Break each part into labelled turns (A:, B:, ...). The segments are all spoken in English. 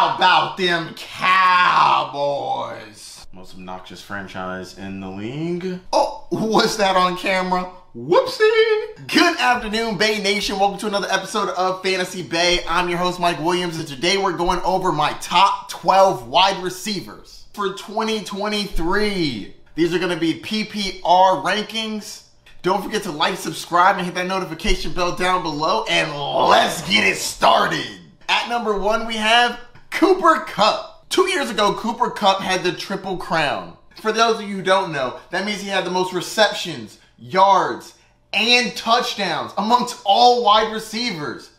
A: How about them Cowboys? Most obnoxious franchise in the league. Oh, what's that on camera? Whoopsie! Good afternoon, Bay Nation. Welcome to another episode of Fantasy Bay. I'm your host, Mike Williams, and today we're going over my top 12 wide receivers for 2023. These are going to be PPR rankings. Don't forget to like, subscribe, and hit that notification bell down below, and let's get it started. At number 1, we have Cooper Kupp. 2 years ago, Cooper Kupp had the triple crown. For those of you who don't know, that means he had the most receptions, yards, and touchdowns amongst all wide receivers.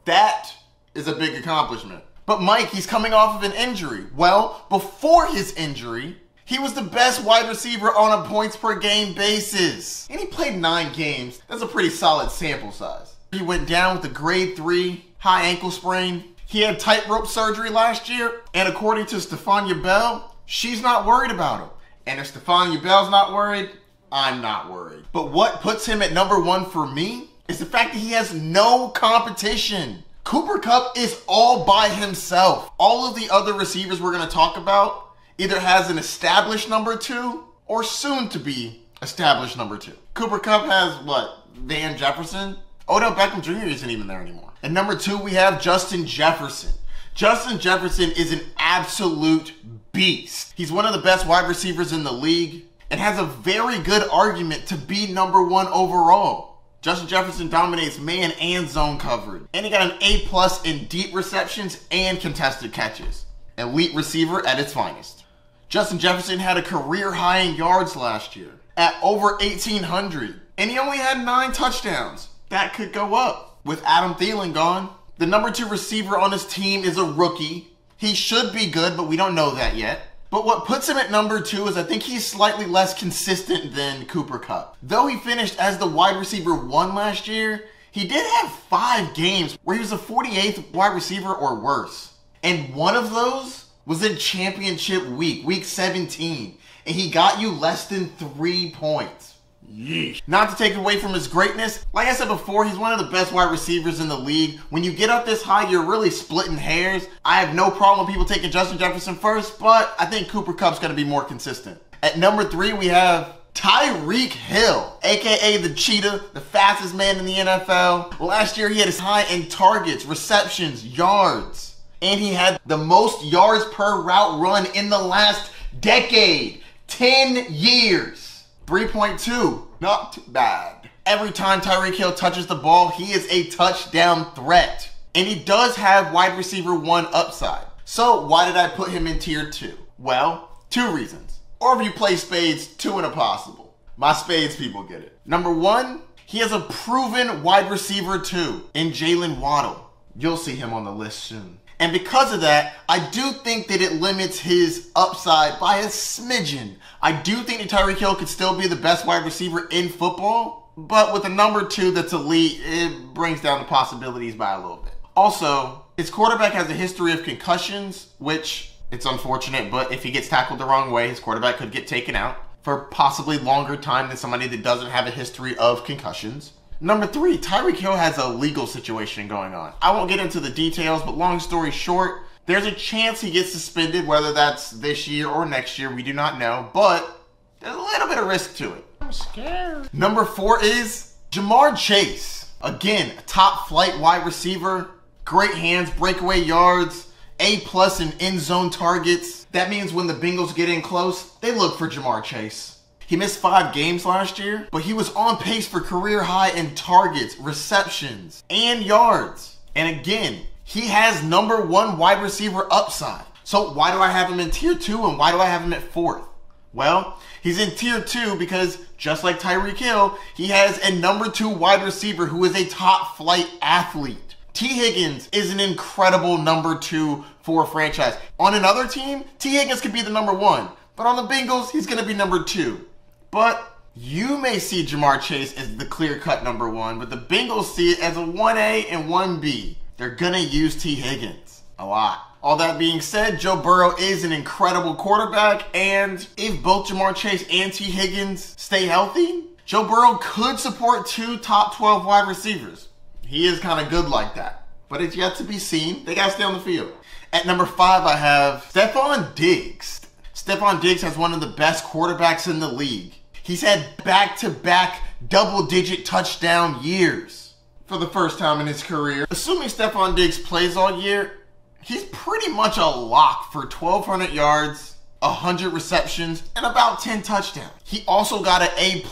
A: That is a big accomplishment. But Mike, he's coming off of an injury. Well, before his injury, he was the best wide receiver on a points per game basis. And he played 9 games. That's a pretty solid sample size. He went down with a grade 3 high ankle sprain. He had tightrope surgery last year. And according to Stefon Bell, she's not worried about him. And if Stefon Bell's not worried, I'm not worried. But what puts him at number 1 for me is the fact that he has no competition. Cooper Kupp is all by himself. All of the other receivers we're going to talk about either has an established number 2 or soon to be established number 2. Cooper Kupp has what? Van Jefferson? Odell Beckham Jr. isn't even there anymore. And number 2, we have Justin Jefferson. Justin Jefferson is an absolute beast. He's one of the best wide receivers in the league and has a very good argument to be number 1 overall. Justin Jefferson dominates man and zone coverage. And he got an A+ in deep receptions and contested catches. Elite receiver at its finest. Justin Jefferson had a career high in yards last year at over 1,800. And he only had 9 touchdowns. That could go up with Adam Thielen gone. The number 2 receiver on his team is a rookie. He should be good, but we don't know that yet. But what puts him at number 2 is I think he's slightly less consistent than Cooper Kupp. Though he finished as the wide receiver 1 last year, he did have 5 games where he was a 48th wide receiver or worse. And one of those was in championship week, week 17. And he got you less than 3 points. Yeesh. Not to take away from his greatness, like I said before, he's one of the best wide receivers in the league. When you get up this high, you're really splitting hairs. I have no problem with people taking Justin Jefferson first, but I think Cooper Kupp's going to be more consistent. At number 3, we have Tyreek Hill, aka the Cheetah, the fastest man in the NFL. Last year, he had his high in targets, receptions, yards. And he had the most yards per route run in the last decade. 10 years. 3.2. Not bad. Every time Tyreek Hill touches the ball, he is a touchdown threat. And he does have wide receiver 1 upside. So why did I put him in tier 2? Well, 2 reasons. Or if you play spades, 2 and a possible. My spades people get it. Number 1, he has a proven wide receiver 2 in Jaylen Waddle. You'll see him on the list soon. And because of that, I do think that it limits his upside by a smidgen. I do think that Tyreek Hill could still be the best wide receiver in football, but with a number 2 that's elite, it brings down the possibilities by a little bit. Also, his quarterback has a history of concussions, which it's unfortunate, but if he gets tackled the wrong way, his quarterback could get taken out for possibly longer time than somebody that doesn't have a history of concussions. Number 3, Tyreek Hill has a legal situation going on. I won't get into the details, but long story short, there's a chance he gets suspended, whether that's this year or next year, we do not know, but there's a little bit of risk to it. I'm scared. Number 4 is Ja'Marr Chase. Again, a top flight wide receiver, great hands, breakaway yards, A+ in end zone targets. That means when the Bengals get in close, they look for Ja'Marr Chase. He missed 5 games last year, but he was on pace for career high in targets, receptions, and yards. And again, he has number 1 wide receiver upside. So why do I have him in tier 2 and why do I have him at 4th? Well, he's in tier 2 because just like Tyreek Hill, he has a number 2 wide receiver who is a top flight athlete. T. Higgins is an incredible number 2 for a franchise. On another team, T. Higgins could be the number 1, but on the Bengals, he's going to be number 2. But you may see Ja'Marr Chase as the clear-cut number 1, but the Bengals see it as a 1A and 1B. They're going to use T. Higgins a lot. All that being said, Joe Burrow is an incredible quarterback, and if both Ja'Marr Chase and T. Higgins stay healthy, Joe Burrow could support 2 top 12 wide receivers. He is kind of good like that. But it's yet to be seen. They got to stay on the field. At number 5, I have Stefon Diggs. Stefon Diggs has one of the best quarterbacks in the league. He's had back-to-back double-digit touchdown years for the first time in his career. Assuming Stefon Diggs plays all year, he's pretty much a lock for 1,200 yards, 100 receptions, and about 10 touchdowns. He also got an A+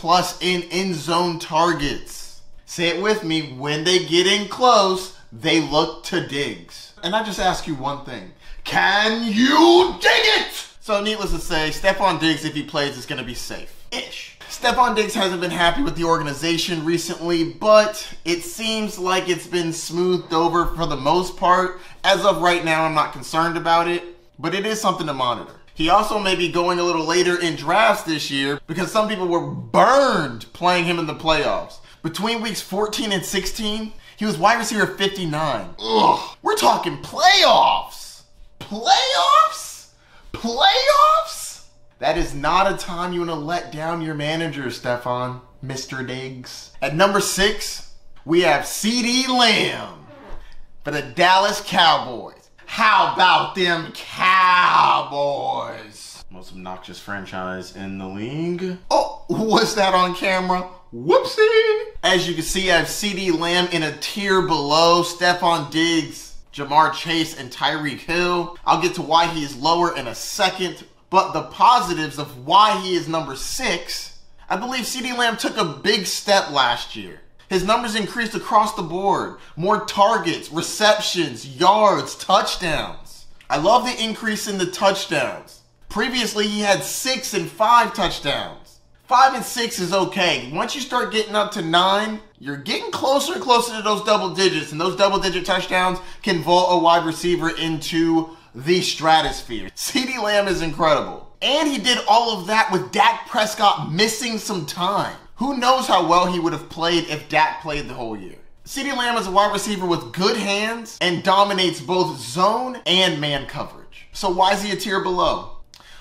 A: in end zone targets. Say it with me, when they get in close, they look to Diggs. And I just ask you one thing. Can you dig it? So needless to say, Stefon Diggs, if he plays, is going to be safe-ish. Stefon Diggs hasn't been happy with the organization recently, but it seems like it's been smoothed over for the most part. As of right now, I'm not concerned about it, but it is something to monitor. He also may be going a little later in drafts this year because some people were burned playing him in the playoffs. Between weeks 14 and 16, he was wide receiver 59. Ugh, we're talking playoffs. Playoffs? Playoffs? That is not a time you want to let down your manager, Stefon, Mr. Diggs. At number 6, we have CeeDee Lamb for the Dallas Cowboys. How about them Cowboys? Most obnoxious franchise in the league. Oh, was that on camera? Whoopsie! As you can see, I have CeeDee Lamb in a tier below Stefon Diggs, Jamar Chase, and Tyreek Hill. I'll get to why he is lower in a second, but the positives of why he is number 6, I believe CeeDee Lamb took a big step last year. His numbers increased across the board. More targets, receptions, yards, touchdowns. I love the increase in the touchdowns. Previously, he had 6 and 5 touchdowns. 5 and 6 is okay. Once you start getting up to 9, you're getting closer and closer to those double digits, and those double-digit touchdowns can vault a wide receiver into the stratosphere. CeeDee Lamb is incredible. And he did all of that with Dak Prescott missing some time. Who knows how well he would have played if Dak played the whole year. CeeDee Lamb is a wide receiver with good hands and dominates both zone and man coverage. So why is he a tier below?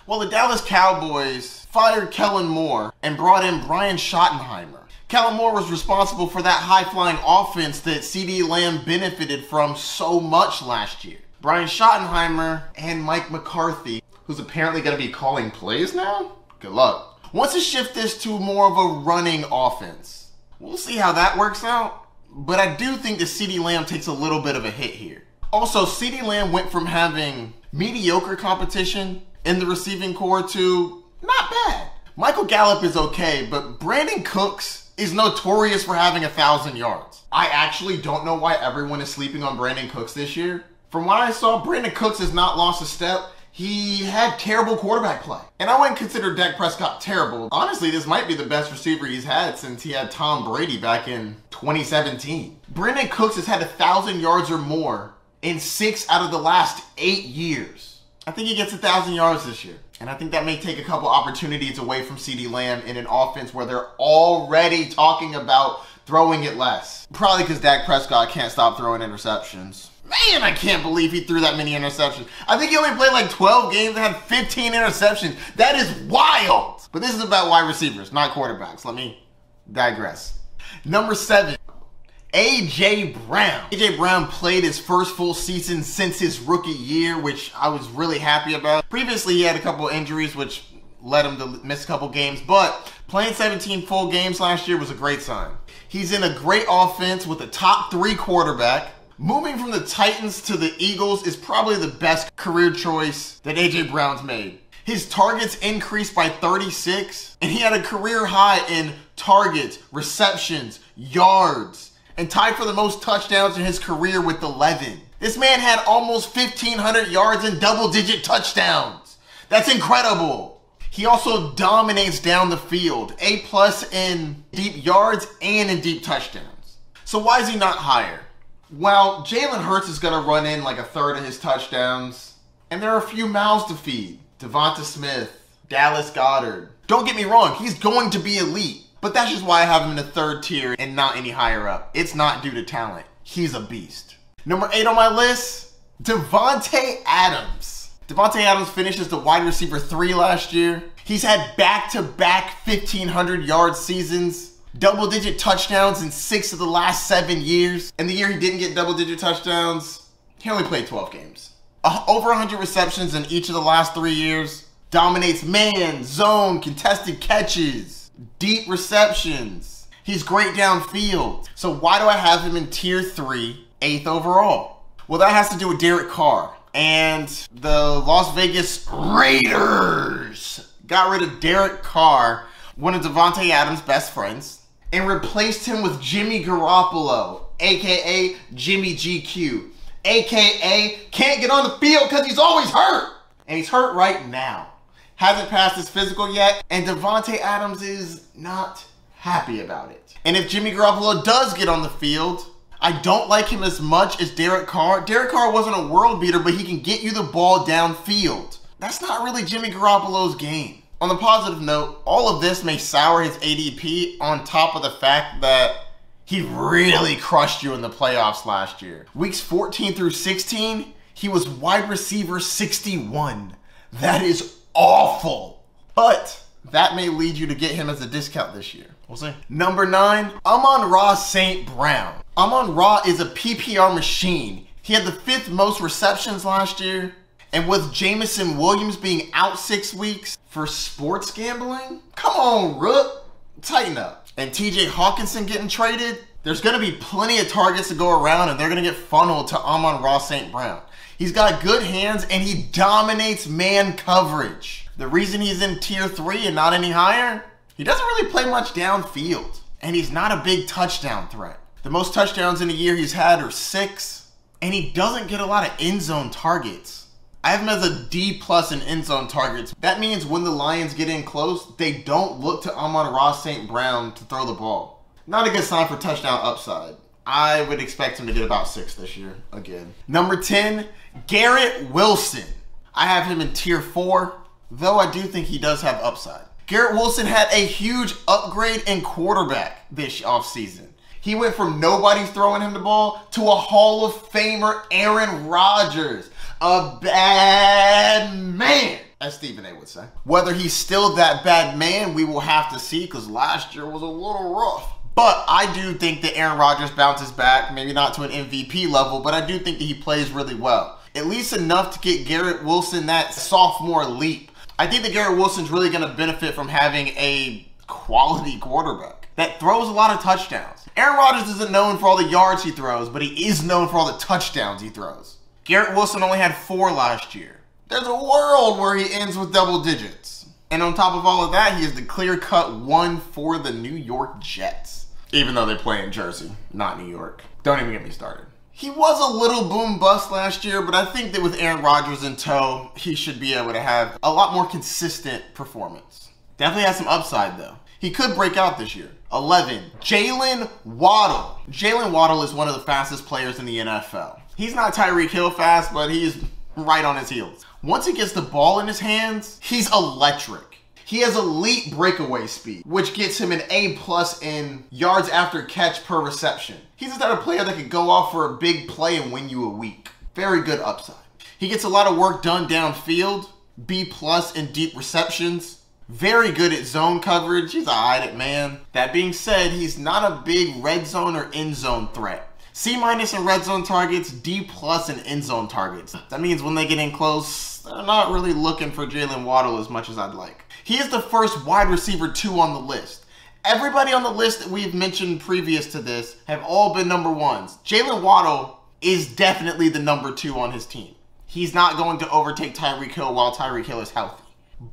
A: Well, the Dallas Cowboys fired Kellen Moore and brought in Brian Schottenheimer. Kellen Moore was responsible for that high-flying offense that CeeDee Lamb benefited from so much last year. Brian Schottenheimer and Mike McCarthy, who's apparently going to be calling plays now? Good luck. Wants to shift this to more of a running offense. We'll see how that works out, but I do think that CeeDee Lamb takes a little bit of a hit here. Also, CeeDee Lamb went from having mediocre competition in the receiving core to not bad. Michael Gallup is okay, but Brandon Cooks is notorious for having 1,000 yards. I actually don't know why everyone is sleeping on Brandon Cooks this year. From what I saw, Brandon Cooks has not lost a step. He had terrible quarterback play. And I wouldn't consider Dak Prescott terrible. Honestly, this might be the best receiver he's had since he had Tom Brady back in 2017. Brandon Cooks has had 1,000 yards or more in 6 out of the last 8 years. I think he gets 1,000 yards this year. And I think that may take a couple opportunities away from CeeDee Lamb in an offense where they're already talking about throwing it less. Probably because Dak Prescott can't stop throwing interceptions. Man, I can't believe he threw that many interceptions. I think he only played like 12 games and had 15 interceptions. That is wild. But this is about wide receivers, not quarterbacks. Let me digress. Number 7. A.J. Brown. A.J. Brown played his first full season since his rookie year, which I was really happy about. Previously, he had a couple injuries, which led him to miss a couple games, but playing 17 full games last year was a great sign. He's in a great offense with a top 3 quarterback. Moving from the Titans to the Eagles is probably the best career choice that A.J. Brown's made. His targets increased by 36, and he had a career high in targets, receptions, yards, and tied for the most touchdowns in his career with 11. This man had almost 1,500 yards and double-digit touchdowns. That's incredible. He also dominates down the field. A+ in deep yards and in deep touchdowns. So why is he not higher? Well, Jalen Hurts is going to run in like a third of his touchdowns. And there are a few mouths to feed. Devonta Smith, Dallas Goedert. Don't get me wrong, he's going to be elite. But that's just why I have him in the 3rd tier and not any higher up. It's not due to talent. He's a beast. Number 8 on my list, Davante Adams. Davante Adams finished as the wide receiver 3 last year. He's had back-to-back 1,500 yard seasons, double-digit touchdowns in 6 of the last 7 years. And the year he didn't get double-digit touchdowns, he only played 12 games. Over 100 receptions in each of the last 3 years. Dominates man, zone, contested catches, deep receptions. He's great downfield. So why do I have him in tier 3, 8th overall? Well, that has to do with Derek Carr. And the Las Vegas Raiders got rid of Derek Carr, one of Davante Adams' best friends, and replaced him with Jimmy Garoppolo, aka Jimmy GQ, aka can't get on the field because he's always hurt. And he's hurt right now. Hasn't passed his physical yet, and Davante Adams is not happy about it. And if Jimmy Garoppolo does get on the field, I don't like him as much as Derek Carr. Derek Carr wasn't a world beater, but he can get you the ball downfield. That's not really Jimmy Garoppolo's game. On the positive note, all of this may sour his ADP on top of the fact that he really crushed you in the playoffs last year. Weeks 14 through 16, he was wide receiver 61. That is awful. But that may lead you to get him as a discount this year. We'll see. Number 9, Amon-Ra St. Brown. Amon-Ra is a PPR machine. He had the 5th most receptions last year. And with Jameson Williams being out 6 weeks for sports gambling, come on, Rook, tighten up. And TJ Hawkinson getting traded, there's going to be plenty of targets to go around, and they're going to get funneled to Amon-Ra St. Brown. He's got good hands, and he dominates man coverage. The reason he's in tier 3 and not any higher, he doesn't really play much downfield, and he's not a big touchdown threat. The most touchdowns in a year he's had are 6, and he doesn't get a lot of end zone targets. I have him as a D+ in end zone targets. That means when the Lions get in close, they don't look to Amon-Ra St. Brown to throw the ball. Not a good sign for touchdown upside. I would expect him to get about 6 this year again. Number 10, Garrett Wilson. I have him in tier 4, though I do think he does have upside. Garrett Wilson had a huge upgrade in quarterback this offseason. He went from nobody's throwing him the ball to a Hall of Famer Aaron Rodgers. A bad man, as Stephen A would say. Whether he's still that bad man, we will have to see, because last year was a little rough. But I do think that Aaron Rodgers bounces back, maybe not to an MVP level, but I do think that he plays really well. At least enough to get Garrett Wilson that sophomore leap. I think that Garrett Wilson's really going to benefit from having a quality quarterback that throws a lot of touchdowns. Aaron Rodgers isn't known for all the yards he throws, but he is known for all the touchdowns he throws. Garrett Wilson only had 4 last year. There's a world where he ends with double digits. And on top of all of that, he is the clear-cut 1 for the New York Jets. Even though they play in Jersey, not New York. Don't even get me started. He was a little boom bust last year, but I think that with Aaron Rodgers in tow, he should be able to have a lot more consistent performance. Definitely has some upside though. He could break out this year. 11, Jaylen Waddle. Jaylen Waddle is one of the fastest players in the NFL. He's not Tyreek Hill fast, but he's right on his heels. Once he gets the ball in his hands, he's electric. He has elite breakaway speed, which gets him an A+ in yards after catch per reception. He's the type of player that could go off for a big play and win you a week. Very good upside. He gets a lot of work done downfield, B+ in deep receptions. Very good at zone coverage. He's alright at man. That being said, he's not a big red zone or end zone threat. C- in red zone targets, D+ in end zone targets. That means when they get in close, they're not really looking for Jaylen Waddle as much as I'd like. He is the first wide receiver 2 on the list. Everybody on the list that we've mentioned previous to this have all been number 1s. Jaylen Waddle is definitely the number 2 on his team. He's not going to overtake Tyreek Hill while Tyreek Hill is healthy.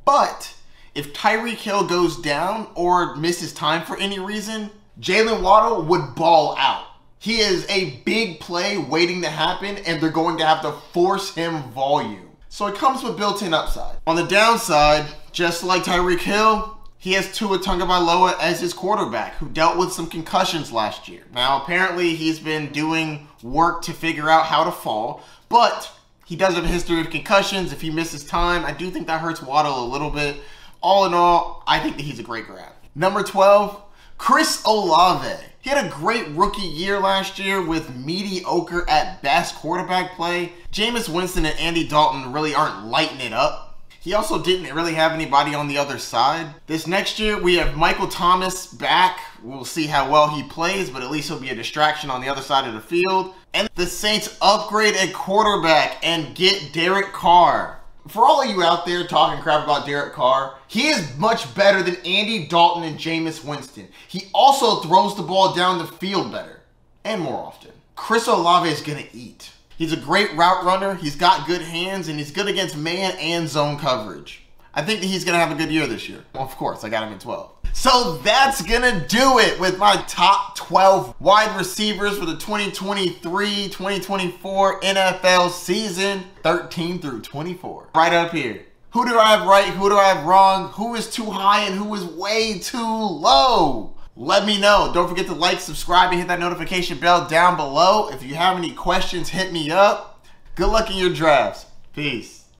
A: But if Tyreek Hill goes down or misses time for any reason, Jaylen Waddle would ball out. He is a big play waiting to happen, and they're going to have to force him volume. So it comes with built-in upside. On the downside, just like Tyreek Hill, he has Tua Tagovailoa as his quarterback, who dealt with some concussions last year. Now, apparently, he's been doing work to figure out how to fall, but he does have a history of concussions. If he misses time, I do think that hurts Waddle a little bit. All in all, I think that he's a great grab. Number 12, Chris Olave. He had a great rookie year last year with mediocre at best quarterback play. Jameis Winston and Andy Dalton really aren't lighting it up. He also didn't really have anybody on the other side. This next year, we have Michael Thomas back. We'll see how well he plays, but at least he'll be a distraction on the other side of the field. And the Saints upgrade at quarterback and get Derek Carr. For all of you out there talking crap about Derek Carr, he is much better than Andy Dalton and Jameis Winston. He also throws the ball down the field better and more often. Chris Olave is going to eat. He's a great route runner, he's got good hands, and he's good against man and zone coverage. I think that he's going to have a good year this year. Well, of course, I got him at 12. So that's going to do it with my top 12 wide receivers for the 2023-2024 NFL season, 13 through 24. Right up here. Who do I have right? Who do I have wrong? Who is too high and who is way too low? Let me know. Don't forget to like, subscribe, and hit that notification bell down below. If you have any questions, hit me up. Good luck in your drafts. Peace.